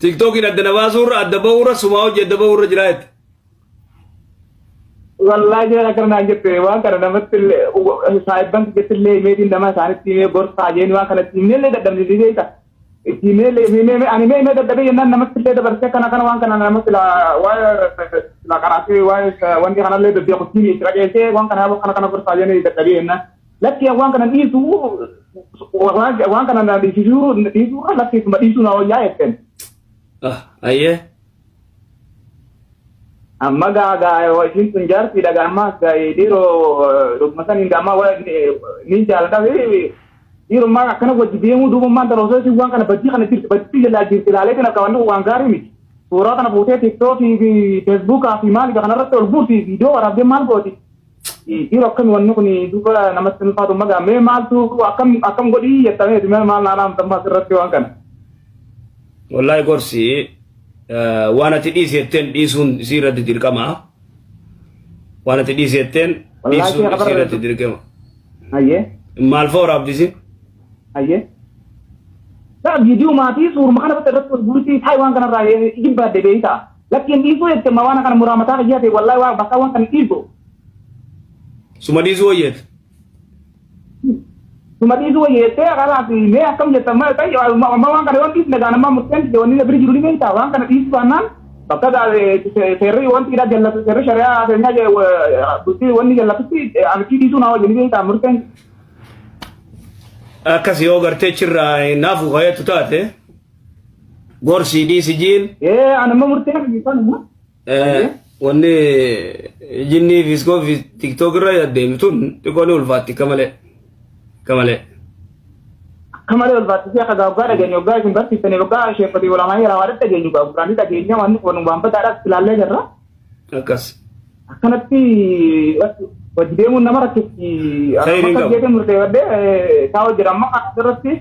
تيك توك إن أدنى باسور أدبورة سماو جدبورة جرات والله جرا كرنا جت وان كرنا مثل سايبان جت اللي ميدين دما سانت تيمي بورس تاجين وان كرنا تيمي اللي ددم دي ديتا تيمي اللي مي أنا مي ددم ينن نمت اللي دبرت كنا كنا وان كنا نمت لا كراسي وان كنا اللي دبي قتيمي تراجع وان كنا كنا بورس تاجين ددبي هنا لكن وان كنا ديسو وان كنا ديسو لكن ما ديسو ناو جايتن أيه amma ga wajin tunjar ti daga amma ga diro rukmatan inda amma wa ni jala da diro ma kana waji be mu dubu man taro so si wan kana batti kana tirti batti la tirti la lekana ka wandu wan gari mi sura kana bote tiktok fi facebook fi mal ga kana ratto burti video wara be mal boti diro kan wannu kuni dubara namasten fa maga me mal tu akam godi yetame me mal na ram tamma sirratti wan kana wallahi gorsi وانا تدي سيتين ديسون سيرة تدركما وانا تدي سيتين ديسون سيرة تدركما أيه مال فور أبديسي أيه لا فيديو ما في صور ما أنا بترد بقولتي تايوان كان رأي يجيب بعد بيتا لكن إيزو يتم وانا كان مرامتا جياتي والله وانا بسوان كان إيزو سما ديسو يت cuma itu yete kalau di me akam jeta ma tai ma wang kada wan negara ma mungkin joni na beri juri me ta wang kana isu anan baka da seri wan tidak jalla seri syariah adanya je buti wan ni jalla tuti anki isu na joni me ta mungkin akasi ogarte chirra nafu gaya tutate gorsi di sijil ana ma murtena bisan ma wanne jinni fisko tiktok ra ya demtun tikoni ulfati kamale ulfati ya kaga gada genyo ga kin barti tene ga shefati ulama ya rawat genyo ga brani ta genyo wan ko nu bamba dara tilalle jarra akas akanati wajbe mun namara ki akaka gede murde wade taw jiramma adrati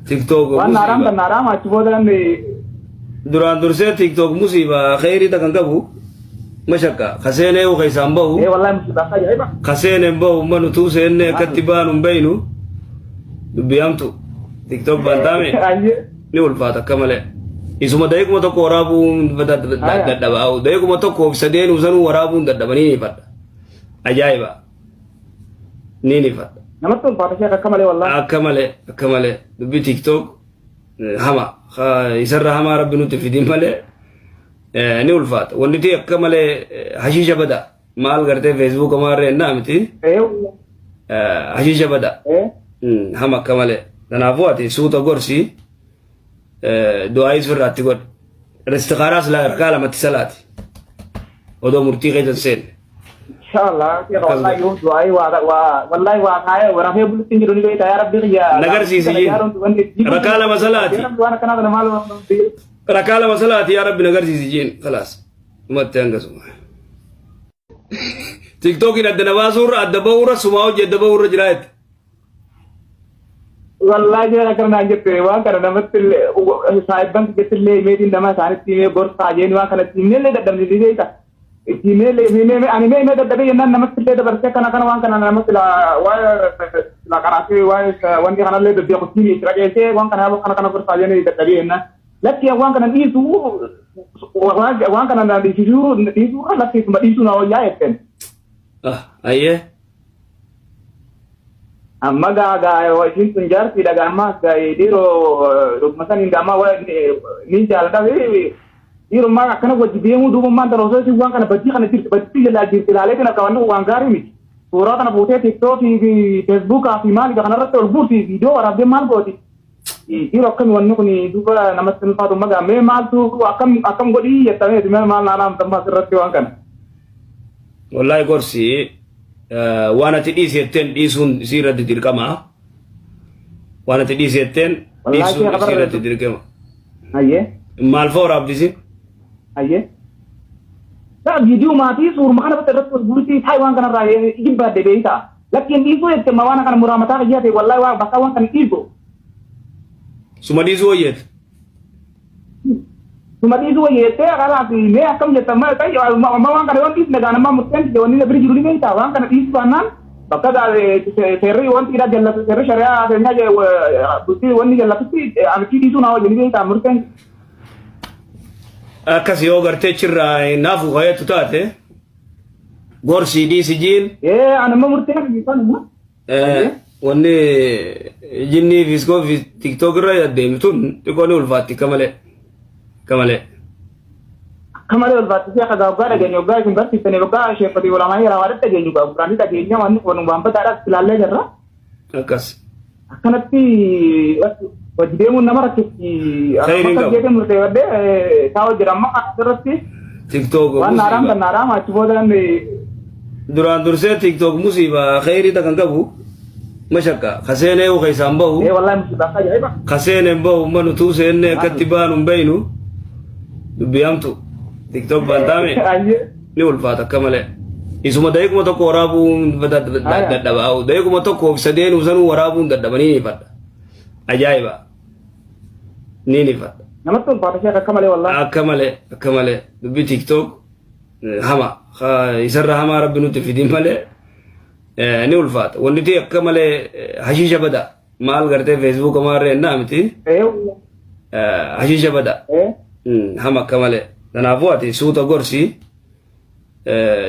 tiktok wan naram achibodan duran durse tiktok musiba khairi ta kangabu mashaka khasene o khaisamba wallahi musiba ka jaiba khasene mbo manu tu sene katibanu bainu dubiyamtu tiktok bantame ni ulfata kamale isuma dayku moto ko warabu dadaba au dayku moto ko sadenu sanu warabu dadaba ni fat ajaiba ni fat namatun fata shaka kamale wallahi kamale dubi tiktok hama isarra hama rabbinu tafidin male ni ulfata wonditi kamale hashisha bada mal garte facebook amare namti hashisha bada hama kamale nanafuati suuta gorsi du'ais firratti god istiqaras la kala matisalati odo murti qedan sen inshallah ya wallahi yo du'ai wallahi wa kaya wa rafe bultin jiru ni ya rabbi ya nagar sisi rakala masalati rakala masalati ya rabbi nagar sisi jin خلاص umatanga suma tiktok ina danabasur adabawra sumaw jedabawra jirat والله جرا كرنا جت وان كرنا مثل سايبان جت اللي ميدين دما سانت تيمي بورس تاجين وان كرنا تيمي اللي ددم دي ديتا تيمي اللي مي انا مي ددبي ينن نمت اللي دبرت كنا كنا وان كنا نمت لا كراسي وان كنا اللي دبي قتيمي تراجع وان كنا بورس تاجين ددبي هنا لكن وان كنا ديسو وان كنا ديسو لكن ما ديسو ناو جايتن ايه amma ga wajin tunjar ti daga amma ga diro rukmatan inda amma wa ni jala da diro ma kana waji be mu dubu man taro so si wan kana batti kana tirti batti la tirti la lekana ka wandu wan gari mi sura kana bote tiktok fi facebook fi mal ga kana ratto burti video wara be mal boti diro kan wannu kuni dubara namasten fa maga me mal tu akam godi yetame me mal na ram tamma sirratti wan kana wallahi gorsi وانا تدي سيتين ديسون سيرة تدركما وانا تدي سيتين ديسون سيرة تدركما أيه مال فور أبديسي أيه لا فيديو ما في صور ما أنا بترد بقولتي تايوان كان رأي يجيب بعد بيتا لكن إيزو يتم وانا كان مرامتا جياتي والله وانا بسوان كان إيزو سما ديسو يت cuma itu yete kalau di me akam jeta ma tai ma wang kada wan dis negara ma mungkin joni na beri juri me ta wang kana isu anan baka da seri wan tidak jalla seri syariah adanya je buti wan ni jalla tuti anki isu na joni me ta mungkin akkas yoo gartee chirraa naafu qayeetu taate gorsi dhiisijiin ana ma murtee kan wanni jinnii fiiskoo fi tiktook irra deemtun xiqqoon ulfaatti kamalee ulfaatti siya kagaawgaa dhageenyu waggaa isin barsiistanii waggaa sheeffatii olamaa yeraa waadatti dhageenyu gaafuraanii dhageenya wanni kun waan badaadhaas ilaallee jirra akkas akkanatti wajji deemuun nama rakkitti akka jeete murtee wadde taa hojjedhamma asirratti tiktook waan naaraam kan naaraam achi boodan duraan dursee tiktook musiibaa khayrii takan qabu mashakka khaseenee u kaysaan bahu wallahi musiibaa ajaa'iba khaseeneen bahu manu tuuseenne akkatti baanu baynu dubbiyamtu tiktook bantaame ni ulfaata akka malee isuma daqiiquma tokko waraabuun dadhabaa daqiiquma tokko sadeen sanuu waraabuun dadhabanii ni fadha ajaa'iba ni fadha namatti ulfaata shee akka malee wallahi akka malee dubbi tiktook hama isarra hama rabbi nuti fidin malee ni ulfaata wanni ti akka malee hashiisha bada maal gartee facebook amaarree naamti hashiisha bada hama akka malee kanaafuu ati suuta gorsi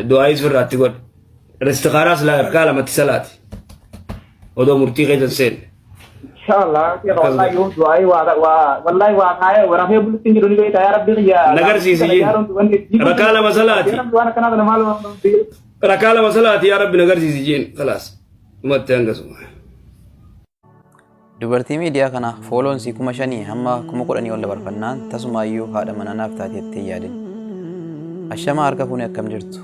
du'aa isfirraatti godhe istikhaaras la erkaa lamatti salaati odoo murtii keessan seenne inshallah wallahi yoo du'aa wallahi waa kaaya warafee bultiin jiru ni beektaa yaa rabbi yaa nagarsiisi rakaa lama salaati rakaa lama salaati yaa rabbi nagarsiisi jiin khalaas umatte hangasuma dubartii miidiyaa kana fooloon sii 5,000 hamma 10,000 ol dabarfannaan tasumaayyuu haadha manaa naaf taateettee yaadin ashama harka fuunee akkam jirtu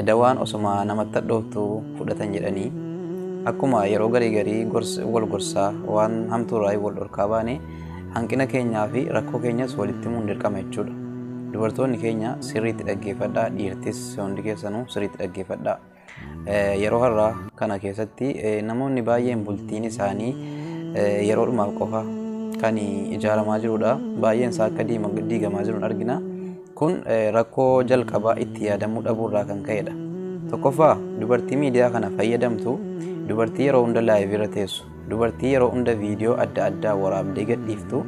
dawaan osuma namatti dhooftu fudhatan jedhanii akkuma yeroo garii wal gorsaa waan hamtuuraa wal dhorkaa baane hanqina keenyaa fi rakkoo keenyas walitti himuun dirqama jechuudha. Dubartoonni keenya sirriitti dhaggeeffadhaa, dhiirtis hundi keessanuu sirriitti dhaggeeffadhaa. Yeroo har'aa kana keessatti namoonni baay'een bultiin isaanii yeroodhumaaf qofa kan ijaaramaa jirudha. Baay'een isaa akka diigamaa jiruun argina. Kun rakkoo jalqabaa itti yaadamuu dhabuurraa kan ka'edha. Tokkoffaa dubartii miidiyaa kana fayyadamtu dubartii yeroo hunda laayivii irra teessu, dubartii yeroo hunda viidiyoo adda addaa waraabdee gadhiiftu,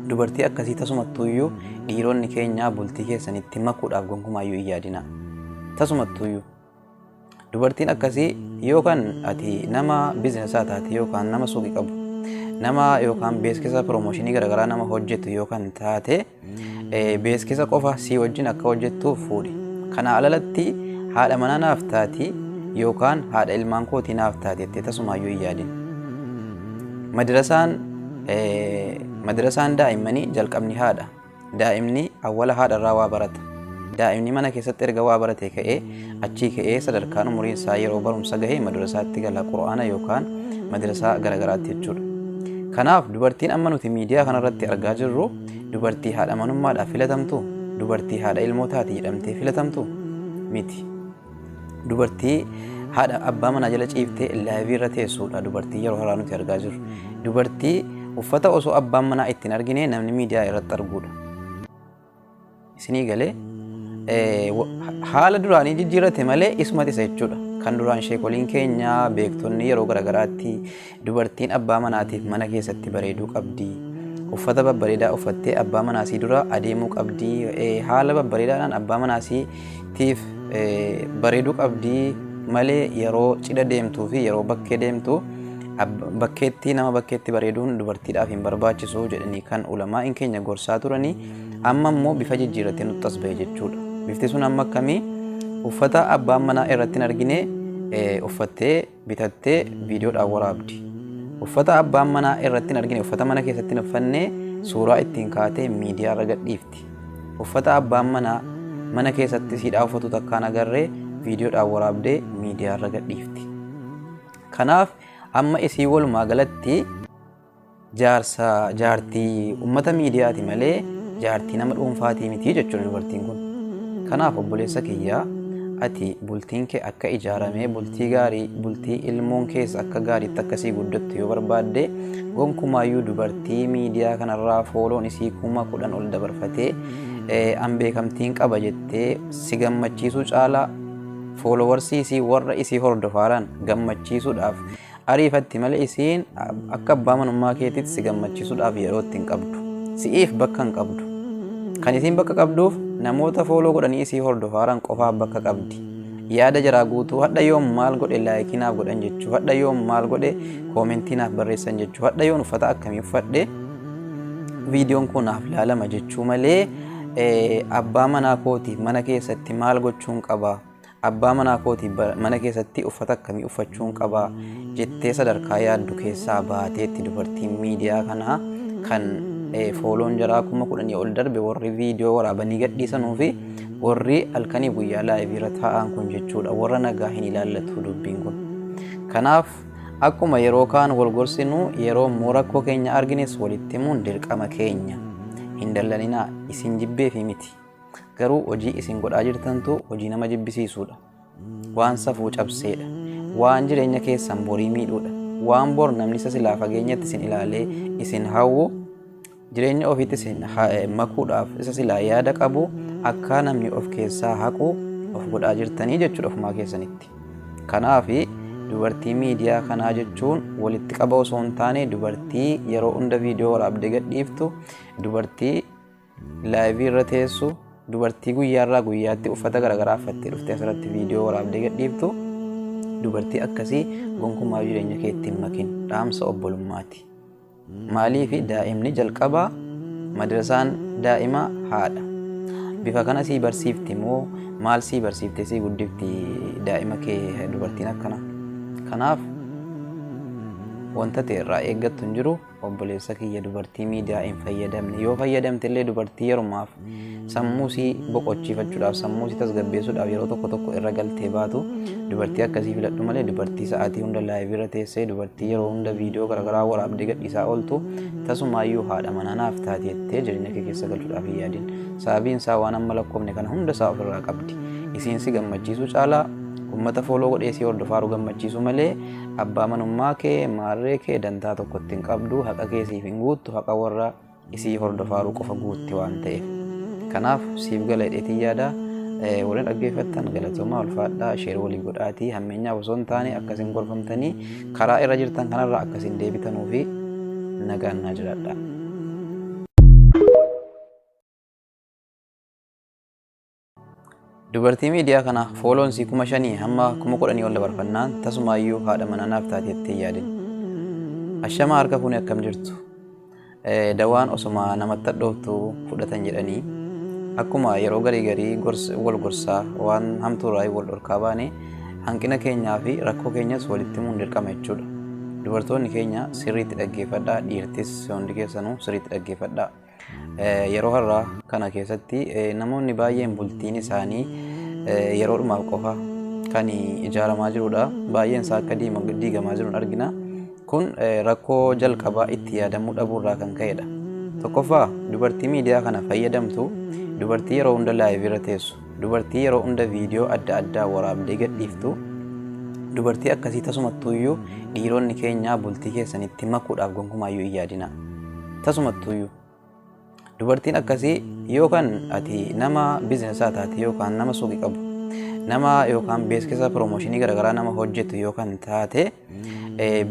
dubartii akkasii tasumattuuyyuu dhiironni keenya bultii keessanitti makuudhaaf gonkumaayyuu hin yaadina. Tasumattuuyyuu dubartiin akkasii yookaan ati nama biizinesaa taate yookaan nama suuqii qabu, nama yookaan beeksisa piroomooshinii garaagaraa nama hojjetu yookaan taate beeksisa qofa si wajjin akka hojjettuuf fuudhi. Kana alalatti haadha manaa naaf taati yookaan haadha ilmaan kootii naaf taatettee tasumaayyuu hin yaadin. Madrasaan daa'immanii jalqabni haadha. Daa'imni awwala haadharraa waa barata. Daa'imni mana keessatti erga waa barate ka'ee achii ka'ee sadarkaan umuriin isaa yeroo barumsa gahee madrasaatti gala quraana yookaan madrasaa garagaraatti jechuudha. Kanaaf dubartiin amma nuti miidiyaa kanarratti argaa jirru dubartii haadha manummaadhaaf filatamtu, dubartii haadha ilmootaati jedhamtee filatamtu miti. Dubartii haadha abbaa manaa jala ciiftee laayivii irra teessuudha dubartii yeroo haraa nuti argaa jirru. Dubartii uffata osoo abbaan manaa ittiin argine namni miidiyaa irratti arguudha. Isinii galee haala duraanii jijjiirate malee isumatti isa jechuudha. Kan duraan sheekoliin keenya beektonni yeroo garagaraatti dubartiin abbaa manaatiif mana keessatti bareeduu qabdi. Uffata babbareedaa uffattee abbaa manaasii dura adeemuu qabdi. Haala babbareedaadhaan abbaa manaasiitiif bareeduu qabdi malee yeroo cidha deemtuu fi yeroo bakkee deemtu bakkeetti nama bakkeetti bareeduun dubartiidhaaf hin barbaachisu jedhanii kan ulamaa'in keenya gorsaa turanii amma immoo bifa jijjiirratee nutti as ba'e jechuudha. Bifti sun amma akkamii uffata abbaan manaa irratti hin argine uffattee bitattee viidiyoodhaan waraabdi. Uffata abbaan manaa irratti hin argine uffata mana keessatti hin uffanne suuraa ittiin kaatee miidiyaa irra gadhiifti. Uffata abbaan manaa mana keessatti siidhaa uffatu takkaan agarree viidiyoodhaan waraabdee miidiyaa irra gadhiifti. Kanaaf amma isii walumaa galatti jaartii uummata miidiyaati malee jaartii nama dhuunfaatii miti jechuudha dubartiin kun. Kanaaf obboleessa kiyyaa ati bultiin kee akka ijaaramee bultii gaarii bultii ilmoon keessa akka gaariitti akkasii guddattu yoo barbaadde gonkumaayyuu dubartii miidiyaa kanarraa fooloon isii 10,000 ol dabarfatee an beekamtiin qaba jettee si gammachiisuu caalaa foolowarsii isii warra isii hordofaaraan gammachiisuudhaaf ariifatti malee isiin akka abbaa manummaa keetitti si gammachiisuudhaaf yeroo ittiin qabdu si'iif bakka hin qabdu. Kan isiin bakka qabduuf namoota fooloo godhanii isii hordofaaran qofaaf bakka qabdi. Yaada jaraa guutuu hadha yoom maal godhe laayikinaaf godhan jechuu, hadha yoom maal godhe koomentiinaaf barreessan jechuu, hadha yoon uffata akkamii uffadhe viidiyoon kun naaf laalama jechuu malee abbaa manaa kootiif mana keessatti maal gochuun qabaa, abbaa manaa kootiif mana keessatti uffata akkamii uffachuun qabaa jettee sadarkaa yaaddu keessaa baateetti dubartiin miidiyaa kanaa kan fooloon jaraa 10,000 ol darbe warri viidiyoo waraabanii gadhiisanuu fi warri halkanii guyyaa laayivii irra taa'an kun jechuudha. Warra nagaa hin ilaallatu dubbiin kun. Kanaaf akkuma yeroo kaan wal gorsinu yeroo immoo rakkoo keenya argines walitti himuun dirqama keenya. Hin dallaninaa isin jibbee fi miti. Garuu hojii isin godhaa jirtantu hojii nama jibbisiisuudha. Waan safuu cabseedha. Waan jireenya keessan borii miidhuudha. Waan bor namni isa silaa fageenyatti isin ilaalee isin hawwu jireenya ofiitti isin makuudhaaf isa silaa yaada qabu akka namni of keessaa haqu of godhaa jirtanii jechuudha ofumaa keessanitti. Kanaaf dubartii miidiyaa kanaa jechuun walitti qaba osoo hin taane dubartii yeroo hunda viidiyoo waraabdee gadhiiftu, dubartii laayivii irra teessu, dubartii guyyaarraa guyyaatti uffata garaagaraa uffattee dhuftee asirratti viidiyoo waraabdee gadhiiftu, dubartii akkasii gonkumaa jireenya keetti hin makin. Dhaamsa obbolummaati. Maaliif daa'imni jalqabaa madrasaan daa'ima haadha. Bifa kana sii barsiifti moo maal sii barsiifte sii guddifti daa'ima kee dubartiin akkana? Kanaaf wanta ta'e irraa eeggattu hin jiru. Obboleessa kiyya dubartii miidiyaa hin fayyadamne. Yoo fayyadamte illee dubartii yerumaaf sammuu sii boqochiifachuudhaaf, sammuu sii tasgabbeessuudhaaf yeroo tokko tokko irra galtee baatu dubartii akkasii filadhu malee dubartii sa'aatii hunda laayivii irra teessee dubartii yeroo hunda viidiyoo garaagaraa waraabdee gadhiisaa ooltu tasumaayyuu haadha manaa naaf taati jettee jireenya kee keessa galchuudhaaf hin yaadin. Sababiin isaa waan amma lakkoofne kana hunda isaa ofirraa qabdi. Isiin si gammachiisu caalaa ummata fooloo godhee si hordofaaru gammachiisu malee abbaa manummaa kee maarree kee dantaa tokkotti hin qabdu. Haqa kee siif hin guuttu, haqa warra isii hordofaaru qofa guutti waan ta'eef. Kanaaf siif gala hidheetii yaada. Warreen dhaggeeffattan galatoomaa ulfaadhaa sheer walii godhaatii hammeenyaaf osoo hin taane akkasiin gorfamtanii karaa irra jirtan kanarraa akkasiin deebitanuu fi nagaan naa jiraadha. Dubartii miidiyaa kana fooloon sii 5,000 hamma 10,000 ol dabarfannaan tasumaayyuu haadha manaa naaf taati jettee yaadin. Ashama harka fuunee akkam jirtu? Dawaan osuma namatti hadhooftu fudhatan jedhanii akkuma yeroo garii wal gorsaa waan hamtuurraa wal dhorkaa baane hanqina keenyaa fi rakkoo keenyas walitti himuun dirqama jechuudha. Dubartoonni keenya sirriitti dhaggeeffadhaa, dhiirtis hundi keessanuu sirriitti dhaggeeffadhaa. Yeroo har'aa kana keessatti namoonni baay'een bultiin isaanii yeroodhumaaf qofa kan ijaaramaa jirudha. Baay'een isaa akka diigamaa jiru argina. Kun rakkoo jalqabaa itti yaadamuu dhabuurraa kan ka'edha. Tokkoffaa dubartii miidiyaa kana fayyadamtu dubartii yeroo hunda laayivii irra teessu, dubartii yeroo hunda viidiyoo adda addaa waraabdee gadhiiftu, dubartii akkasii tasumattuuyyuu dhiironni keenyaa bultii keessanitti makuudhaaf gonkumaayyuu hin yaadina. Tasumattuuyyuu dubartiin akkasii yookaan ati nama biizinesaa taate yookaan nama suuqii qabu, nama yookaan beeksisa piroomooshinii garaagaraa nama hojjetu yookaan taate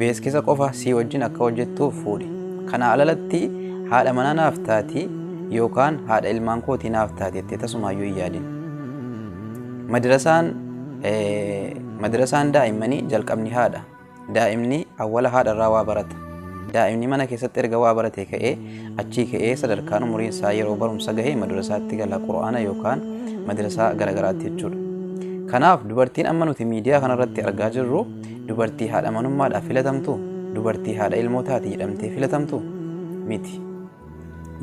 beeksisa qofa si wajjin akka hojjettuuf fuudhi. Kana alalatti haadha manaa naaf taati yookaan haadha ilmaan kootii naaf taati jettee tasumaayyuu hin yaadin. Madrasaan daa'immanii jalqabni haadha. Daa'imni awwala haadharraa waa barata. Daa'imni mana keessatti erga waa baratee ka'ee achii ka'ee sadarkaan umuriin isaa yeroo barumsa gahee madrasaatti gala quraana yookaan madrasaa garaagaraatti jechuudha. Kanaaf dubartiin amma nuti miidiyaa kanarratti argaa jirru dubartii haadha manummaadhaaf filatamtu, dubartii haadha ilmootaati jedhamtee filatamtu miti.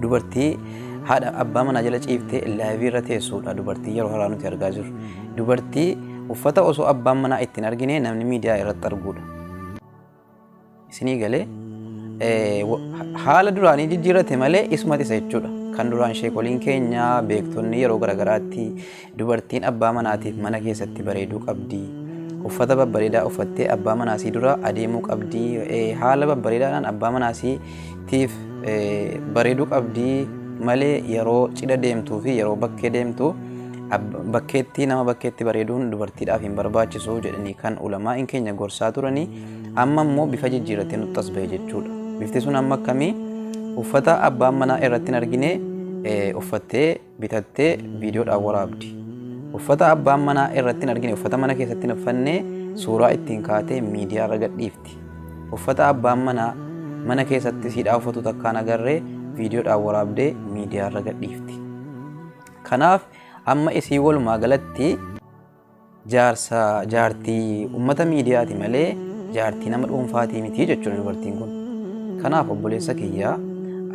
Dubartii haadha abbaa manaa jala ciiftee laayivii irra teessuudha dubartii yeroo haraa nuti argaa jirru. Dubartii uffata osoo abbaan manaa ittiin argine namni miidiyaa irratti arguudha. Isinii galee haala duraanii jijjiirrate malee isumatti isa jechuudha. Kan duraan sheekoliin keenya beektonni yeroo garaagaraatti dubartiin abbaa manaatiif mana keessatti bareeduu qabdi. Uffata babbareedaa uffattee abbaa manaasii dura adeemuu qabdi. Haala babbareedaadhaan abbaa manaasiitiif bareeduu qabdi malee yeroo cidha deemtuu fi yeroo bakkee deemtu bakkeetti nama bakkeetti bareeduun dubartiidhaaf hin barbaachisu jedhanii kan ulamaan keenya gorsaa turanii amma immoo bifa jijjiirratee nutti as bahe jechuudha. Bifti sun amma akkamii uffata abbaan manaa irratti hin argine uffattee bitattee viidiyoodhaan waraabdi. Uffata abbaan manaa irratti hin argine uffata mana keessatti hin uffannee suuraa ittiin kaatee miidiyaa irra gadhiifti. Uffata abbaan manaa mana keessatti siidhaa uffatu takkaan agarree viidiyoodhaan waraabdee miidiyaa irra gadhiifti. Kanaaf amma isii walumaa galatti jaartii uummata miidiyaati malee jaartii nama dhuunfaatii miti jechuudha dubartiin kun. Kanaaf obboleessa kiyyaa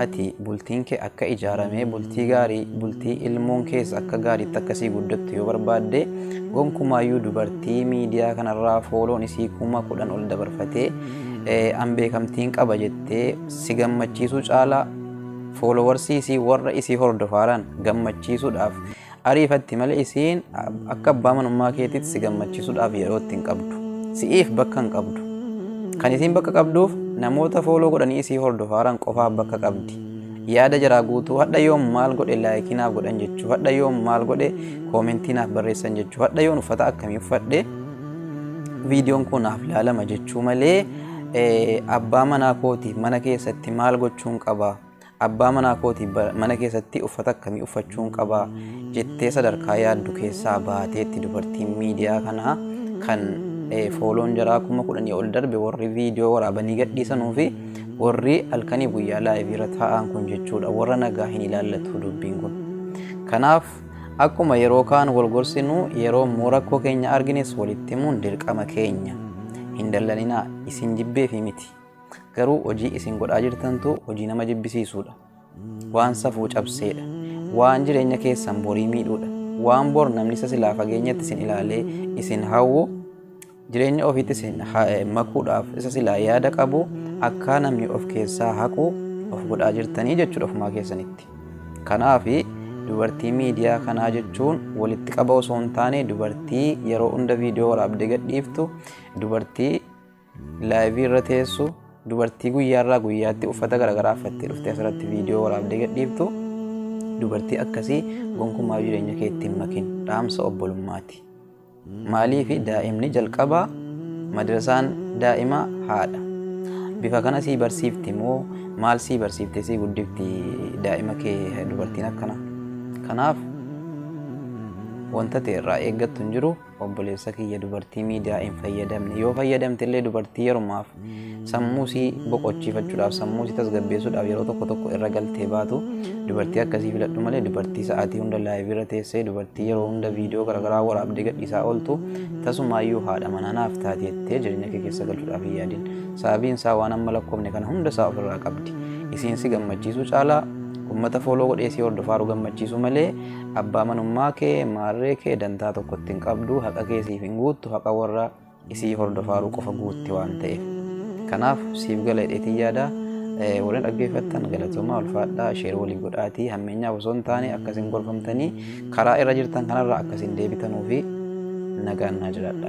ati bultiin kee akka ijaaramee bultii gaarii bultii ilmoon keessa akka gaariitti akkasii guddattu yoo barbaadde gonkumaayyuu dubartii miidiyaa kanarraa fooloon isii 10,000 ol dabarfatee an beekamtiin qaba jettee si gammachiisuu caalaa foolowarsii isii warra isii hordofaaran gammachiisuudhaaf ariifatti malee isiin akka abbaa manummaa keetitti si gammachiisuudhaaf yeroo ittiin qabdu si'iif bakka hin qabdu. Kan isiin bakka qabduuf namoota fooloo godhanii isii hordofaaran qofaaf bakka qabdi. Yaada jaraa guutuu hadha yoom maal godhe laayikinaaf godhan jechuu, hadha yoom maal godhe koomentiinaaf barreessan jechuu, hadha yoon uffata akkamii uffadhe viidiyoon kun naaf laalama jechuu malee abbaa manaa kooti mana keessatti maal gochuun qaba, abbaa manaa kooti mana keessatti uffata akkamii uffachuun qaba jettee sadarkaa yaaddu keessaa baateetti dubartiin miidiyaa kanaa kan fooloon jaraa 10,000 ol darbe warri viidiyoo waraabanii gadhiisanuu fi warri halkanii guyyaa laayiviirra taa'an kun jechuudha. Warra nagaa hin ilaallatu dubbiin kun. Kanaaf akkuma yeroo kaan wal gorsinu yeroo immoo rakkoo keenya argines walitti himuun dirqama keenya. Hin dallaninaa isin jibbee fi miti. Garuu hojii isin godhaa jirtantu hojii nama jibbisiisuudha. Waan safuu cabseedha. Waan jireenya keessan borii miidhuudha. Waan bor namni isa silaa fageenyatti isin ilaalee isin hawwu jireenya ofiitti isin makuudhaaf isa silaa yaada qabu akka namni of keessaa haqu of godhaa jirtanii jechuudha ofumaa keessanitti. Kanaaf dubartii miidiyaa kanaa jechuun walitti qaba osoo hin taane dubartii yeroo hunda viidiyoo waraabdee gadhiiftu, dubartii laayivii irra teessu, dubartii guyyaarraa guyyaatti uffata garaagaraa uffattee dhuftee asirratti viidiyoo waraabdee gadhiiftu dubartii akkasii gonkumaa jireenya kee ittiin makin dhaamsa obbolummaati. Maaliif daa'imni jalqabaa madrasaan daa'ima haadha. Bifa kana sii barsiifti moo maal sii barsiiftee sii guddifti daa'ima kee dubartiin akkana. Kanaaf wanta ta'e irraa eeggattu hin jiru obboleessa kiyya dubartii miidiyaa hin fayyadamne. Yoo fayyadamte illee dubartii yerumaaf sammuu sii boqochiifachuudhaaf sammuu sii tasgabbeessuudhaaf yeroo tokko tokko irra galtee baatu dubartii akkasii filadhu malee dubartii sa'aatii hunda laayiviirra teessee dubartii yeroo hunda viidiyoo garaagaraa waraabdee gadhiisaa ooltu tasumaayyuu haadha manaa naaf taati jettee jireenya kee keessa galchuudhaaf hin yaadin. Sababiin isaa waan amma lakkoofne kana hunda isaa ofirraa qabdi. Isiin si gammachiisuu caalaa uummata fooloo godhee si hordofaaru gammachiisu malee abbaa manummaa kee maarree kee dantaa tokkotti hin qabdu haqa kee siif hin guuttu haqa warra isii hordofaaru qofa guutti waan ta'eef. Kanaaf siif gala hidheetii yaada warreen dhaggeeffattan galatoomaa ulfaadhaa sheer walii godhaatii hammeenyaaf osoo hin taane akkasiin gorfamtanii karaa irra jirtan kanarraa akkasiin deebitanuu fi nagaan naa jiraadha.